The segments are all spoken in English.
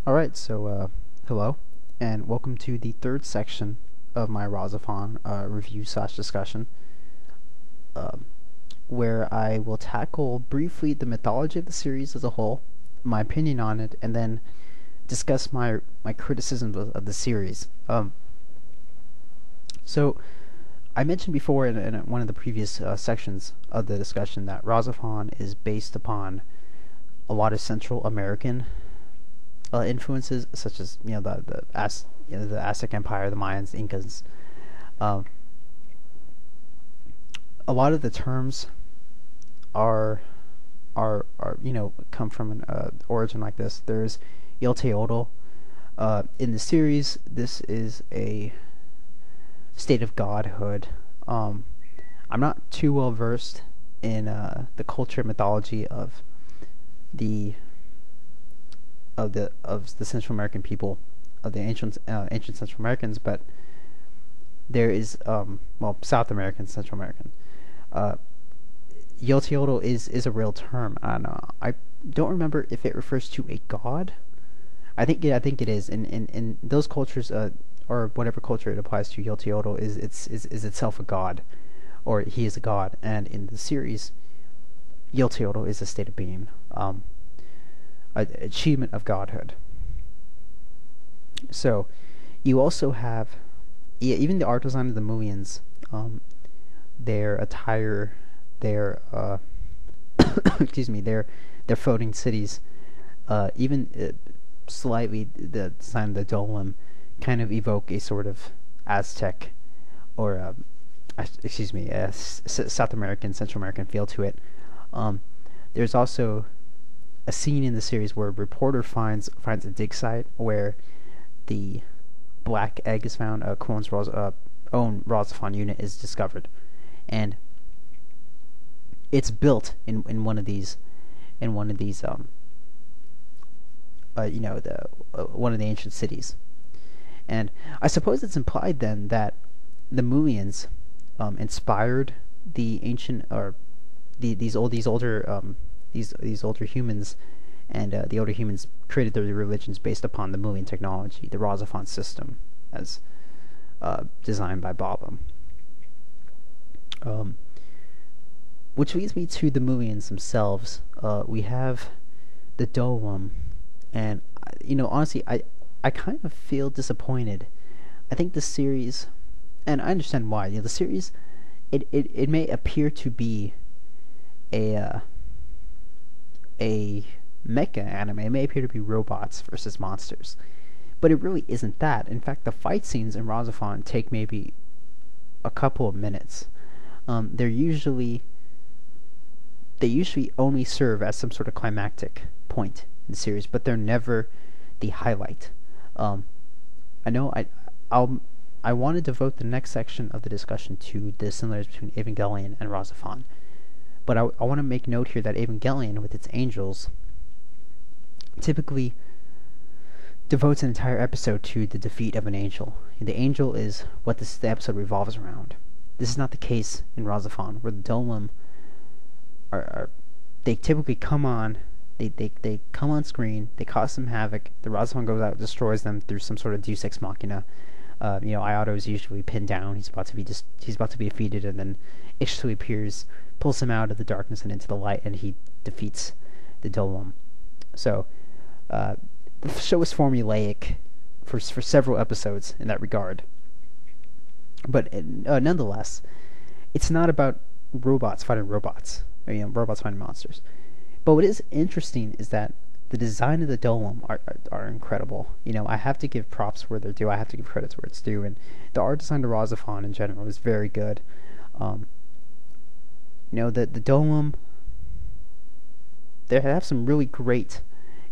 Alright, hello, and welcome to the third section of my RahXephon review slash discussion, uh, where I will tackle briefly the mythology of the series as a whole, my opinion on it, and then discuss my criticisms of the series. So, I mentioned before in one of the previous sections of the discussion that RahXephon is based upon a lot of Central American influences, such as the Aztec Empire, the Mayans, the Incas. Um, a lot of the terms are come from an origin like this. There's Yelteotl. In the series, this is a state of godhood. I'm not too well versed in the culture and mythology the of the Central American people, of the ancient Central Americans, but there is South American, Central American. Uh, Yelteotl is a real term, and I don't remember if it refers to a god. I think it is. In those cultures, or whatever culture it applies to, Yelteotl is itself a god, or he is a god. And in the series, Yelteotl is a state of being, an achievement of godhood. So, you also have, yeah, even the art design of the Movians, their attire, their excuse me, their floating cities, even slightly the design of the Dolem kind of evoke a sort of Aztec or South American, Central American feel to it. There's also a scene in the series where a reporter finds a dig site where the black egg is found. Quon's own RahXephon unit is discovered, and it's built in one of these one of the one of the ancient cities. And I suppose it's implied then that the Mulians inspired the ancient, or these older humans, and the older humans created their religions based upon the Mulian technology, the RahXephon system, as designed by Baba. Which leads me to the Mulians themselves. We have the Dolem, and honestly, I kind of feel disappointed. I think the series, and I understand why. The series, it may appear to be a mecha anime. It may appear to be robots versus monsters, but it really isn't that. In fact, the fight scenes in RahXephon take maybe a couple of minutes. They usually only serve as some sort of climactic point in the series, but they're never the highlight. I know I want to devote the next section of the discussion to the similarities between Evangelion and RahXephon. But I want to make note here that Evangelion, with its angels, typically devotes an entire episode to the defeat of an angel. The angel is what the episode revolves around. This is not the case in RahXephon, where the Dolem they typically come on, they come on screen, they cause some havoc. The RahXephon goes out and destroys them through some sort of Deus Ex Machina. Iato is usually pinned down. He's about to be defeated, and then Ishtu appears, pulls him out of the darkness and into the light, and he defeats the Dolem. So, the show is formulaic for several episodes in that regard. But nonetheless, it's not about robots fighting robots, or, robots fighting monsters. But what is interesting is that the design of the Dolem are incredible. I have to give props where they're due. I have to give credits where it's due. And the art design of RahXephon in general is very good. The Dolem, they have some really great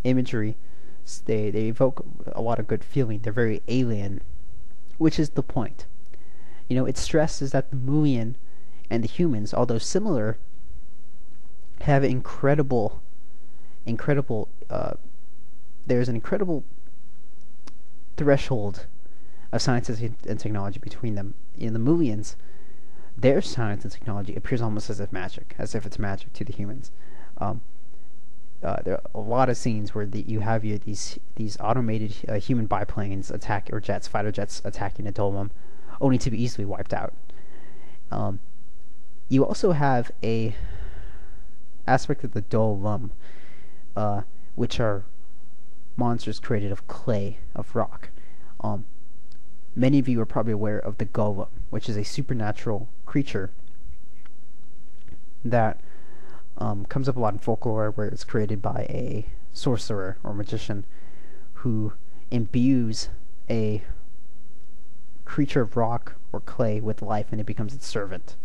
imagery. They evoke a lot of good feeling. They're very alien, which is the point. It stresses that the Mulian and the humans, although similar, have incredible there's an incredible threshold of science and technology between them. In the Mulians, their science and technology appears almost as if it's magic to the humans. there are a lot of scenes where you have these automated human biplanes attack, or fighter jets attacking a Dolum, only to be easily wiped out. You also have a aspect of the Dolum, which are monsters created of clay, of rock. Many of you are probably aware of the Golem, which is a supernatural creature that comes up a lot in folklore, where it's created by a sorcerer or magician who imbues a creature of rock or clay with life, and it becomes its servant,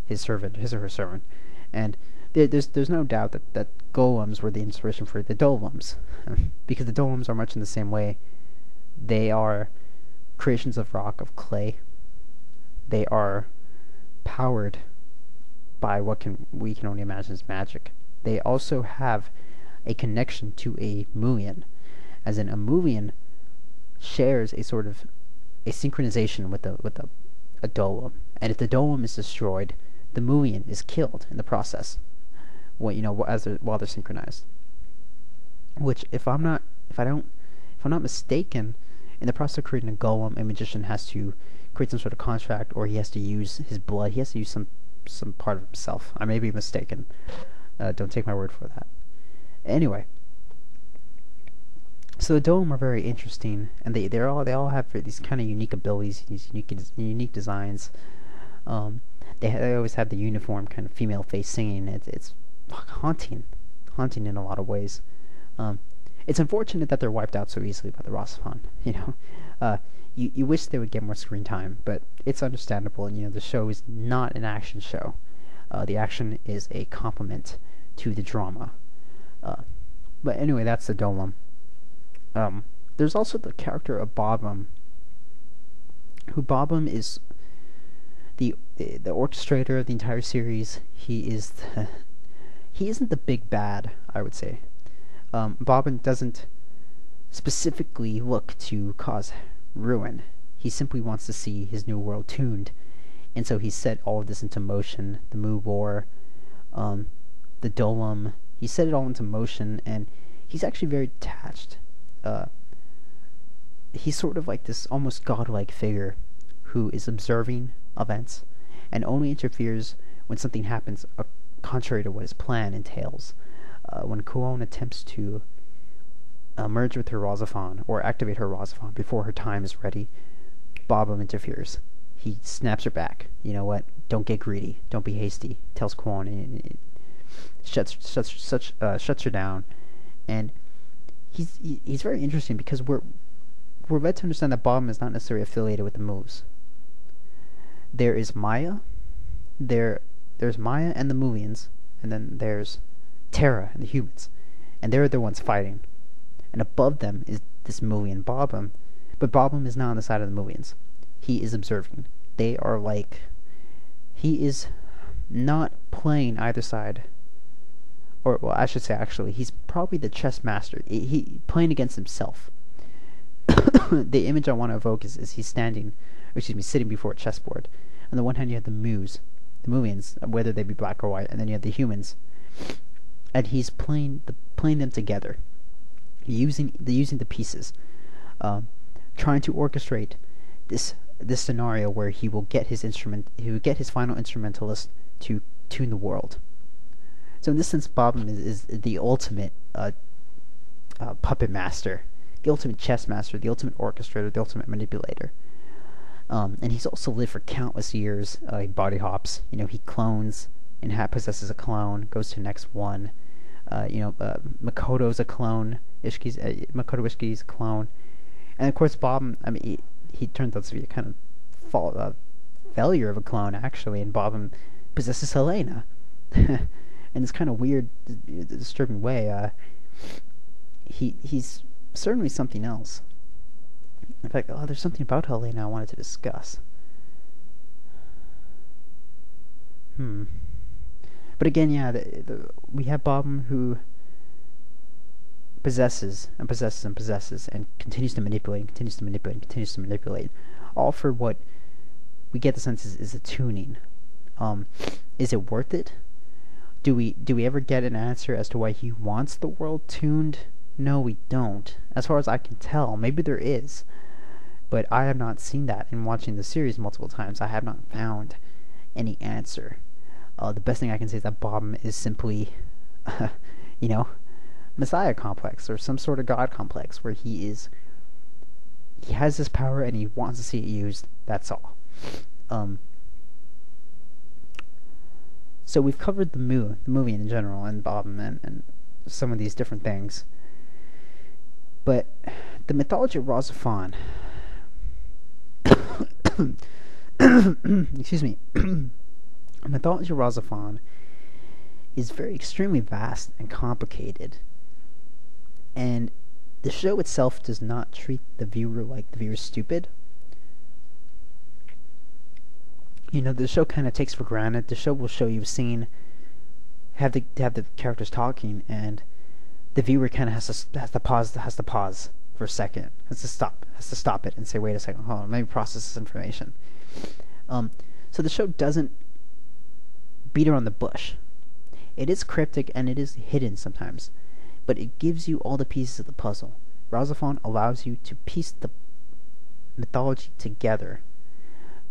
his or her servant. And there's no doubt that golems were the inspiration for the Dolums, because the Dolums are much in the same way. They are creations of rock, of clay. They are powered by what we can only imagine as magic. They also have a connection to a Muian, as in a Muian shares a sort of a synchronization with a Dolum, and if the Dolum is destroyed, the Muian is killed in the process. While they're synchronized. Which, if I'm not mistaken, in the process of creating a golem, a magician has to create some sort of contract, or he has to use his blood. He has to use some part of himself. I may be mistaken. Don't take my word for that. Anyway, so the Dolum are very interesting, and they all have these kind of unique abilities, these unique designs. They always have the uniform kind of female face singing. It's haunting in a lot of ways. It's unfortunate that they're wiped out so easily by the RahXephon. You wish they would get more screen time, but it's understandable. And the show is not an action show. The action is a complement to the drama. But anyway, that's the Dolum. There's also the character of Bobbum, who Bobbum is the orchestrator of the entire series. He isn't the big bad, I would say. Bobbin doesn't specifically look to cause ruin. He simply wants to see his new world tuned, and so he set all of this into motion. The Mu War, the Dolum. He set it all into motion, and he's actually very detached. He's sort of like this almost godlike figure who is observing events and only interferes when something happens contrary to what his plan entails. When Kuon attempts to merge with her RahXephon, or activate her RahXephon before her time is ready, Bobbum interferes. He snaps her back. You know what? Don't get greedy. Don't be hasty. Tells Kuon, and it shuts her down. And he's very interesting, because we're led to understand that Bobbum is not necessarily affiliated with the moves. There is Maya. There's Maya and the Muians, and then there's Terra and the humans, and they're the ones fighting. And above them is this Muian Bobbum, but Bobbum is not on the side of the Muians. He is observing. He is not playing either side, or well, I should say actually, he's probably the chess master. He playing against himself. The image I want to evoke is he's sitting before a chessboard. On the one hand, you have the Muians, whether they be black or white, and then you have the humans, and he's playing them together, using the pieces, trying to orchestrate this scenario where he will get his final instrumentalist to tune the world. So in this sense, Bobbum is the ultimate puppet master, the ultimate chess master, the ultimate orchestrator, the ultimate manipulator. And he's also lived for countless years. He body hops. He clones and possesses a clone. Goes to the next one. Makoto's a clone. Makoto Ishiki's a clone. And of course, Bobbum. I mean, he turned out to be a kind of failure of a clone, actually. And Bobbum possesses Helena, in this kind of weird, disturbing way. He's certainly something else. In fact, there's something about Helena I wanted to discuss. But again, yeah, we have Bobbum, who possesses and possesses and possesses and continues to manipulate and continues to manipulate and continues to manipulate, all for what we get the sense is a tuning. Is it worth it? Do we ever get an answer as to why he wants the world tuned? No, we don't. As far as I can tell, maybe there is, but I have not seen that in watching the series multiple times. I have not found any answer. The best thing I can say is that Bob is simply, you know, Messiah complex or some sort of God complex where he has this power and he wants to see it used. That's all. So we've covered the movie in general, and Bob and some of these different things. But the mythology of RahXephon, excuse me, the mythology of RahXephon is very extremely vast and complicated, and the show itself does not treat the viewer like the viewer's stupid. The show kind of takes for granted. The show will show you a scene, have the characters talking, and the viewer kind of has to pause for a second, has to stop it and say, wait a second, hold on, let me process this information. So the show doesn't beat around the bush. It is cryptic and it is hidden sometimes, but it gives you all the pieces of the puzzle. RahXephon allows you to piece the mythology together,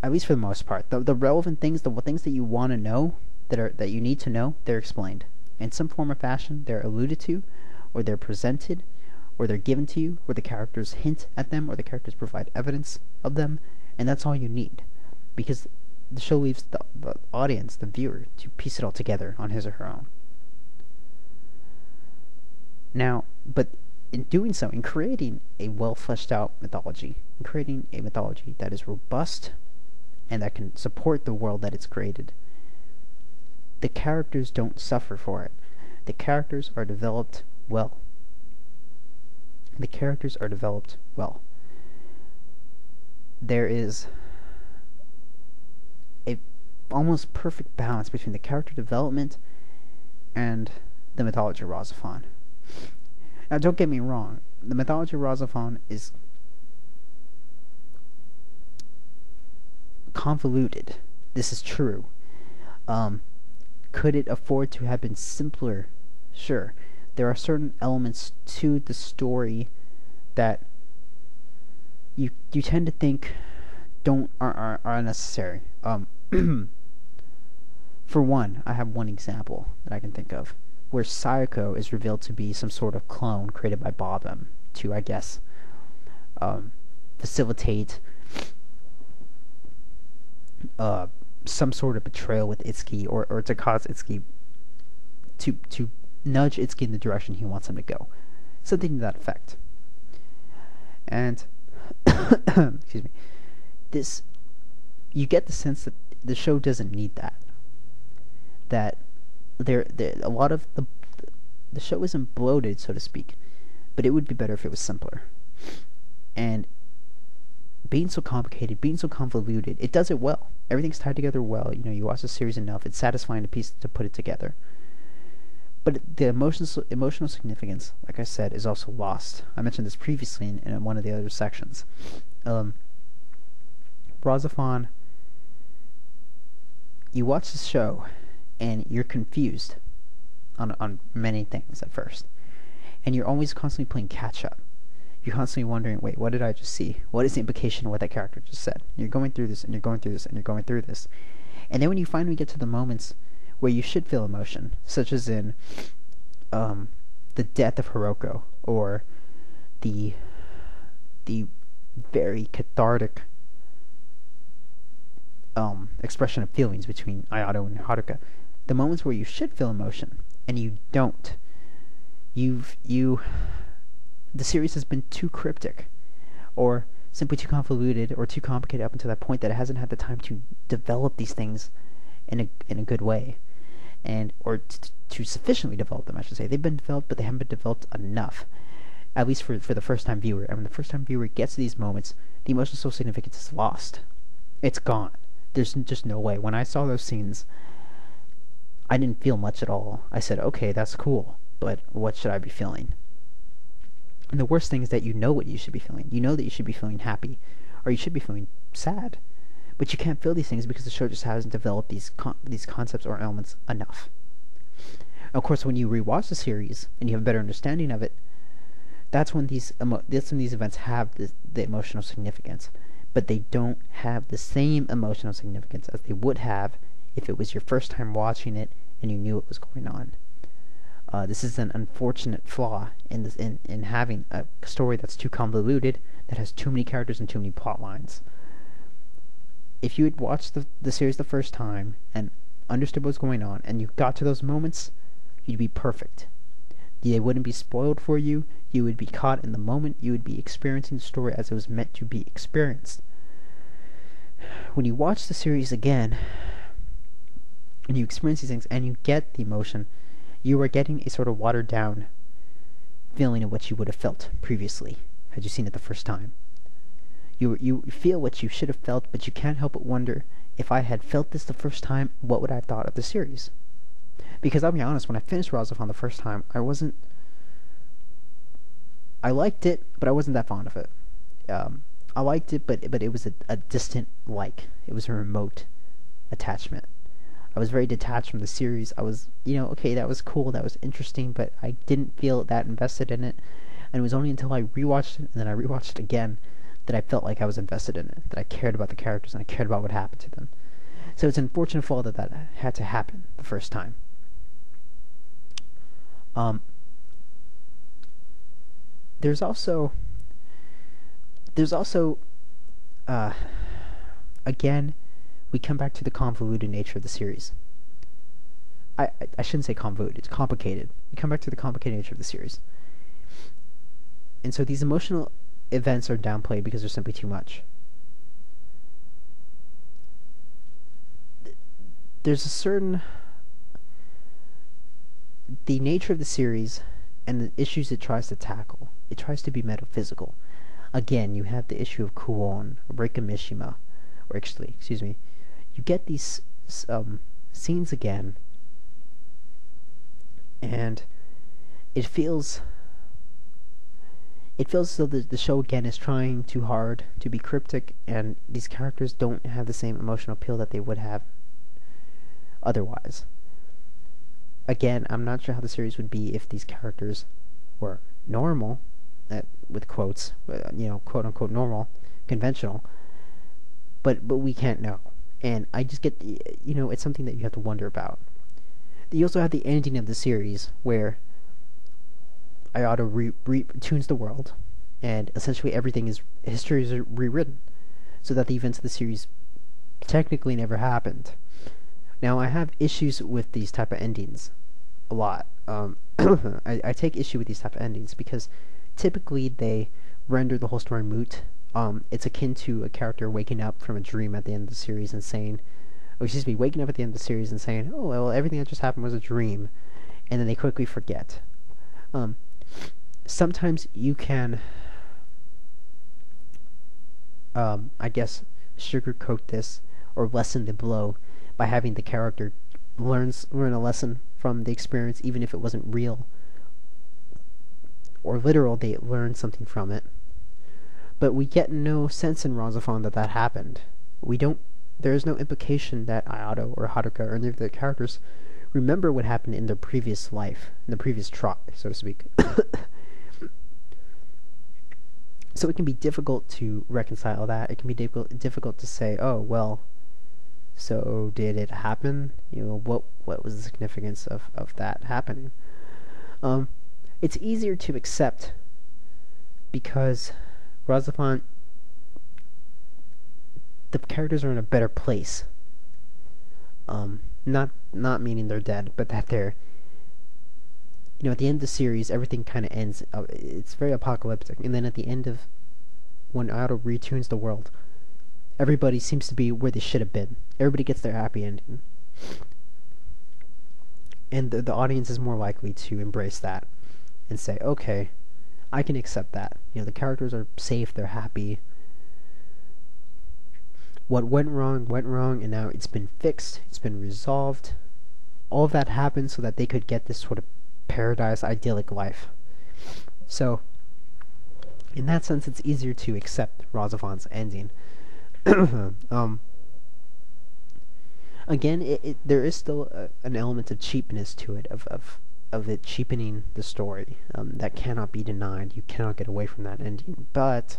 at least for the most part. The relevant things, the things that you want to know, that you need to know, they're explained in some form or fashion. They're alluded to, or they're presented, or they're given to you, or the characters hint at them, or the characters provide evidence of them, and that's all you need, because the show leaves the audience, the viewer, to piece it all together on his or her own. Now, but in doing so, in creating a well fleshed out mythology, in creating a mythology that is robust and that can support the world that it's created, the characters don't suffer for it. The characters are developed well. The characters are developed well. There is a almost perfect balance between the character development and the mythology of RahXephon. Now, don't get me wrong. The mythology of RahXephon is convoluted. This is true. Could it afford to have been simpler? Sure. There are certain elements to the story that you tend to think are unnecessary. For one, I have one example that I can think of where Sayako is revealed to be some sort of clone created by Bob to, I guess, facilitate some sort of betrayal with Itsuki, or to cause Itsuki to nudge Itsuki in the direction he wants him to go. Something to that effect. And excuse me. You get the sense that the show doesn't need that. That there a lot of the show isn't bloated, so to speak, but it would be better if it was simpler. And being so complicated, being so convoluted, it does it well. Everything's tied together well. You watch the series enough, it's satisfying to put it together. But the emotional significance, like I said, is also lost. I mentioned this previously in one of the other sections. RahXephon, you watch the show and you're confused on many things at first, and you're always constantly playing catch up. You're constantly wondering, wait, what did I just see? What is the implication of what that character just said? You're going through this, and you're going through this, and you're going through this. And then when you finally get to the moments where you should feel emotion, such as in the death of Hiroko, or the very cathartic expression of feelings between Ayato and Haruka, the moments where you should feel emotion and you don't, the series has been too cryptic, or simply too convoluted, or too complicated up until that point that it hasn't had the time to develop these things in a good way, or to sufficiently develop them, I should say. They've been developed, but they haven't been developed enough, at least for the first time viewer. And when the first time viewer gets to these moments, the emotional significance is lost. It's gone. There's just no way. When I saw those scenes, I didn't feel much at all. I said, okay, that's cool, but what should I be feeling? And the worst thing is that you know what you should be feeling. You know that you should be feeling happy, or you should be feeling sad, but you can't feel these things because the show just hasn't developed these concepts or elements enough. Of course, when you rewatch the series and you have a better understanding of it, that's when these events have the emotional significance. But they don't have the same emotional significance as they would have if it was your first time watching it and you knew what was going on. This is an unfortunate flaw in having a story that's too convoluted, that has too many characters and too many plot lines. If you had watched the series the first time and understood what was going on, and you got to those moments, you'd be perfect. They wouldn't be spoiled for you. You would be caught in the moment. You would be experiencing the story as it was meant to be experienced. When you watch the series again, and you experience these things, and you get the emotion, you are getting a sort of watered down feeling of what you would have felt previously had you seen it the first time. You feel what you should have felt, but you can't help but wonder, if I had felt this the first time, what would I have thought of the series? Because I'll be honest, when I finished RahXephon the first time, I liked it, but I wasn't that fond of it. I liked it, but it was a distant like. It was a remote attachment. I was very detached from the series. I was, okay, that was cool, that was interesting, but I didn't feel that invested in it. And it was only until I rewatched it, and then I rewatched it again, that I felt like I was invested in it, that I cared about the characters, and I cared about what happened to them. So it's an unfortunate flaw that had to happen the first time. There's also again, we come back to the convoluted nature of the series. I shouldn't say convoluted, it's complicated. We come back to the complicated nature of the series. And so these emotional events are downplayed because there's simply too much. There's a certain... The nature of the series and the issues it tries to tackle, it tries to be metaphysical. Again, you have the issue of Kuon, or Reika Mishima, or actually, excuse me, you get these scenes again, and it feels as though the show again is trying too hard to be cryptic, and these characters don't have the same emotional appeal that they would have otherwise. Again, I'm not sure how the series would be if these characters were normal, with quotes, quote unquote normal, conventional, but we can't know. And I just get, it's something that you have to wonder about. You also have the ending of the series where Ayato tunes the world, and essentially history is rewritten, so that the events of the series technically never happened. Now, I have issues with these type of endings a lot. I take issue with these type of endings because typically they render the whole story moot. It's akin to a character waking up from a dream at the end of the series and saying, waking up at the end of the series and saying, oh, well, everything that just happened was a dream, and then they quickly forget. Sometimes you can, I guess, sugarcoat this or lessen the blow by having the character learn a lesson from the experience, even if it wasn't real or literal. They learned something from it, but we get no sense in RahXephon that happened. There is no implication that Ayato or Haruka or any of the characters remember what happened in their previous life, in the previous try, so to speak. So it can be difficult to reconcile that. It can be difficult to say, oh, well, so did it happen? What was the significance of that happening? It's easier to accept because RahXephon, the characters are in a better place. Not meaning they're dead, but that they're, at the end of the series, everything kind of ends. It's very apocalyptic, and then at the end of when Ayato retunes the world, everybody seems to be where they should have been. Everybody gets their happy ending, and the audience is more likely to embrace that and say, okay, I can accept that. The characters are safe, they're happy. What went wrong, and now it's been fixed, it's been resolved. All of that happened so that they could get this sort of paradise, idyllic life. So, in that sense, it's easier to accept RahXephon's ending. Again, there is still an element of cheapness to it, of it cheapening the story. That cannot be denied. You cannot get away from that ending. But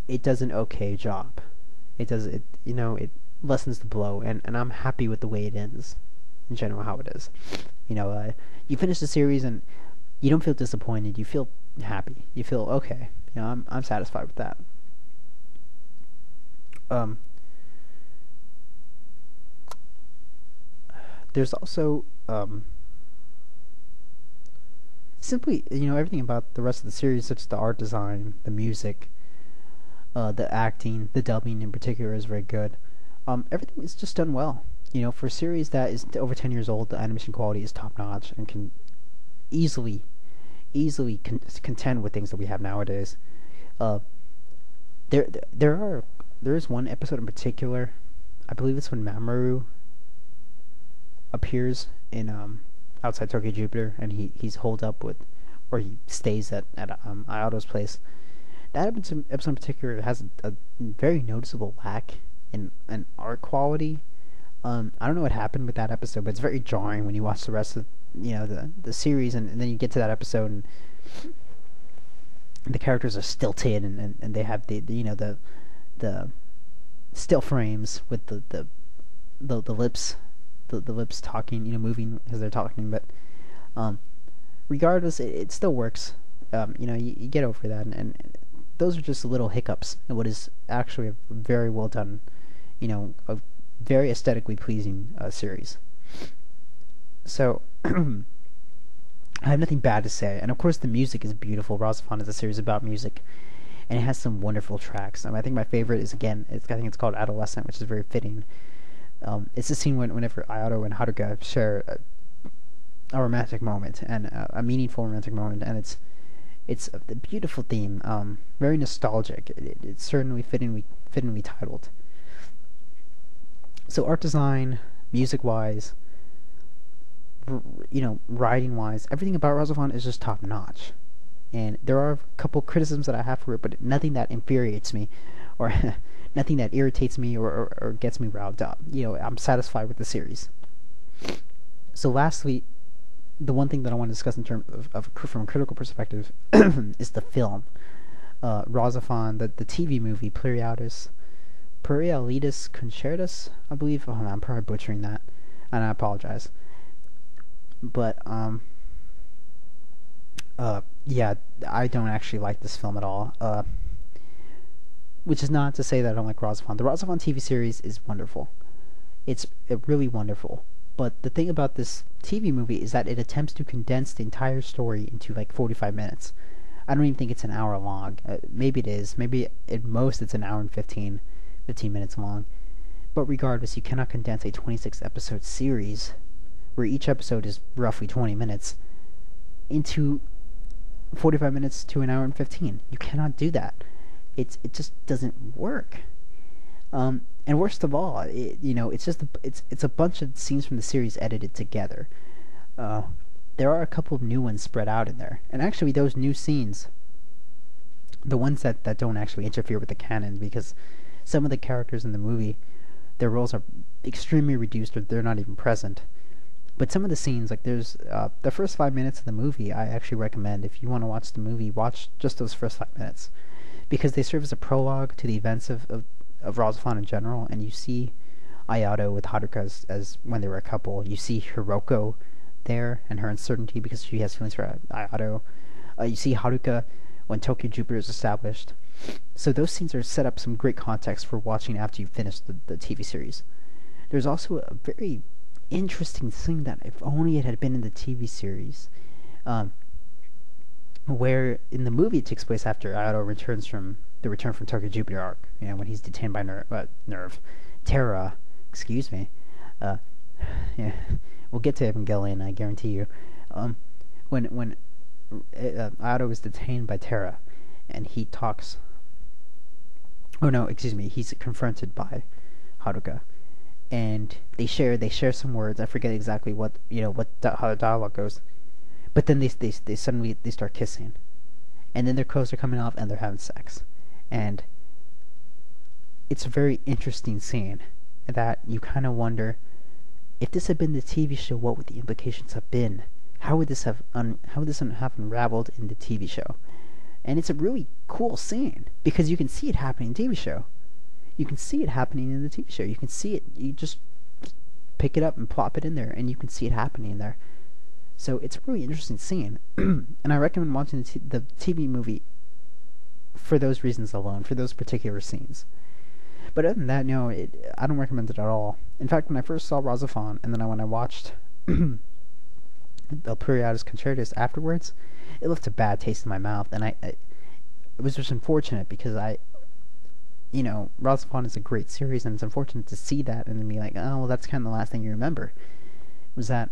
it does an okay job. It does it. It lessens the blow, and I'm happy with the way it ends. In general, how it is. You finish the series and you don't feel disappointed. You feel happy. You feel okay. I'm satisfied with that. Um, there's also simply everything about the rest of the series, such as the art design, the music, the acting, the dubbing in particular is very good. Everything is just done well. For a series that is over 10 years old, the animation quality is top notch and can easily, contend with things that we have nowadays. Uh, there is one episode in particular. I believe it's when Mamoru appears in outside Tokyo Jupiter, and he's holed up with, or he stays at Ayato's place. That episode in particular has a very noticeable lack in art quality. I don't know what happened with that episode, but it's very jarring when you watch the rest of the series, and then you get to that episode and the characters are stilted, and they have the still frames with the lips, the lips talking, moving as they're talking. But regardless, it still works. You get over that, and those are just little hiccups in what is actually a very well done, a very aesthetically pleasing series. So I have nothing bad to say, and of course the music is beautiful. RahXephon is a series about music, and it has some wonderful tracks. I think my favorite is, again, I think it's called Adolescent, which is very fitting. It's the scene whenever Ayato and Haruka share a romantic moment, and a meaningful romantic moment, and it's a beautiful theme, very nostalgic. It's certainly fittingly titled. So art design, music wise, writing wise, everything about RahXephon is just top notch. And there are a couple criticisms that I have for it, but nothing that infuriates me, or nothing that irritates me, or gets me riled up. I'm satisfied with the series. So lastly, the one thing that I want to discuss in terms of from a critical perspective is the film. RahXephon, the TV movie, Plurialitis Concertus, I believe. Oh, I'm probably butchering that, and I apologize. But yeah, I don't actually like this film at all. Which is not to say that I don't like RahXephon. The RahXephon TV series is wonderful. It's really wonderful. But the thing about this TV movie is that it attempts to condense the entire story into like 45 minutes. I don't even think it's an hour long. Maybe it is. Maybe at most it's an hour and 15 minutes long. But regardless, you cannot condense a 26 episode series, where each episode is roughly 20 minutes, into 45 minutes to an hour and 15. You cannot do that. It just doesn't work. And worst of all, it's a bunch of scenes from the series edited together. There are a couple of new ones spread out in there, and actually those new scenes, the ones that don't actually interfere with the canon, because some of the characters in the movie, their roles are extremely reduced, or they're not even present. But some of the scenes, like there's the first 5 minutes of the movie, I actually recommend, if you want to watch the movie, watch just those first 5 minutes, because they serve as a prologue to the events of RahXephon in general, and you see Ayato with Haruka as when they were a couple. You see Hiroko there and her uncertainty because she has feelings for Ayato. You see Haruka when Tokyo Jupiter is established. So those scenes are set up some great context for watching after you finish the TV series. There's also a very interesting scene that if only it had been in the TV series, where in the movie it takes place after Ayato returns from the Return from Tokyo Jupiter arc, when he's detained by Terra, excuse me. Yeah, we'll get to Evangelion, I guarantee you. When Ayato is detained by Terra, and he talks. Oh no, excuse me. He's confronted by Haruka, and they share some words. I forget exactly how the dialogue goes, but then they suddenly start kissing, and then their clothes are coming off and they're having sex, and it's a very interesting scene. that you kind of wonder, if this had been the TV show, what would the implications have been? How would this have unraveled in the TV show? And it's a really cool scene because you can see it happening in the TV show. You can see it happening in the TV show. You can see it. You just pick it up and plop it in there, and you can see it happening in there. So it's a really interesting scene, and I recommend watching the TV movie for those reasons alone, for those particular scenes. But other than that, no, I don't recommend it at all. In fact, when I first saw RahXephon, and then when I watched El Periodus Concertus afterwards, it left a bad taste in my mouth, and it was just unfortunate because RahXephon is a great series, and it's unfortunate to see that and then be like, oh, well, that's kind of the last thing you remember. Was that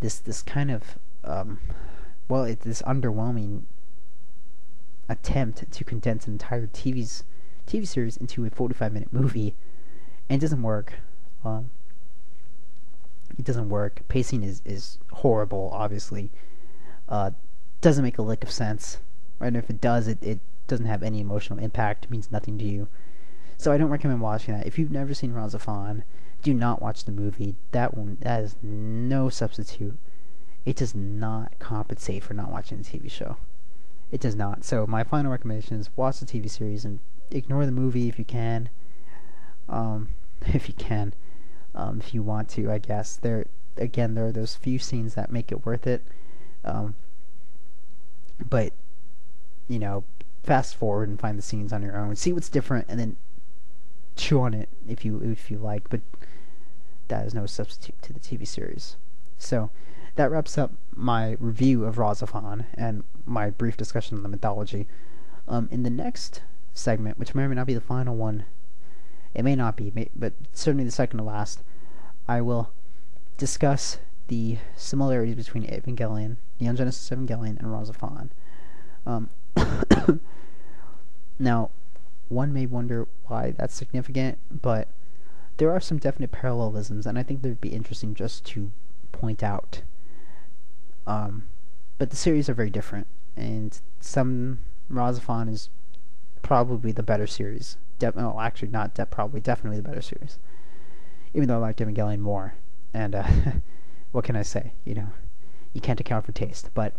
this kind of it's this underwhelming attempt to condense an entire TV series into a 45-minute movie, and it doesn't work. It doesn't work. Pacing is horrible, obviously. Doesn't make a lick of sense. Right? And if it does, it doesn't have any emotional impact. It means nothing to you. So I don't recommend watching that. If you've never seen RahXephon, do not watch the movie. That is no substitute. It does not compensate for not watching the TV show. It does not. So my final recommendation is watch the TV series and ignore the movie if you can. If you want to, I guess. There are those few scenes that make it worth it. But fast forward and find the scenes on your own. See what's different, and then chew on it if you like. But that is no substitute to the TV series. So that wraps up my review of RahXephon and my brief discussion on the mythology. In the next segment, which may or may not be the final one, it may not be, but certainly the second to last, I will discuss the similarities between Evangelion, Neon Genesis Evangelion, and RahXephon. Now, one may wonder why that's significant, but there are some definite parallelisms, and I think they would be interesting just to point out. But the series are very different, and RahXephon is probably the better series. Definitely the better series. Even though I liked Evangelion more, and what can I say? You can't account for taste. But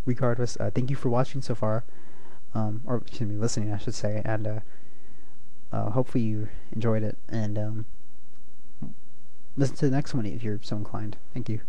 regardless, thank you for watching so far, or excuse me, listening, I should say, and hopefully you enjoyed it. And listen to the next one if you're so inclined. Thank you.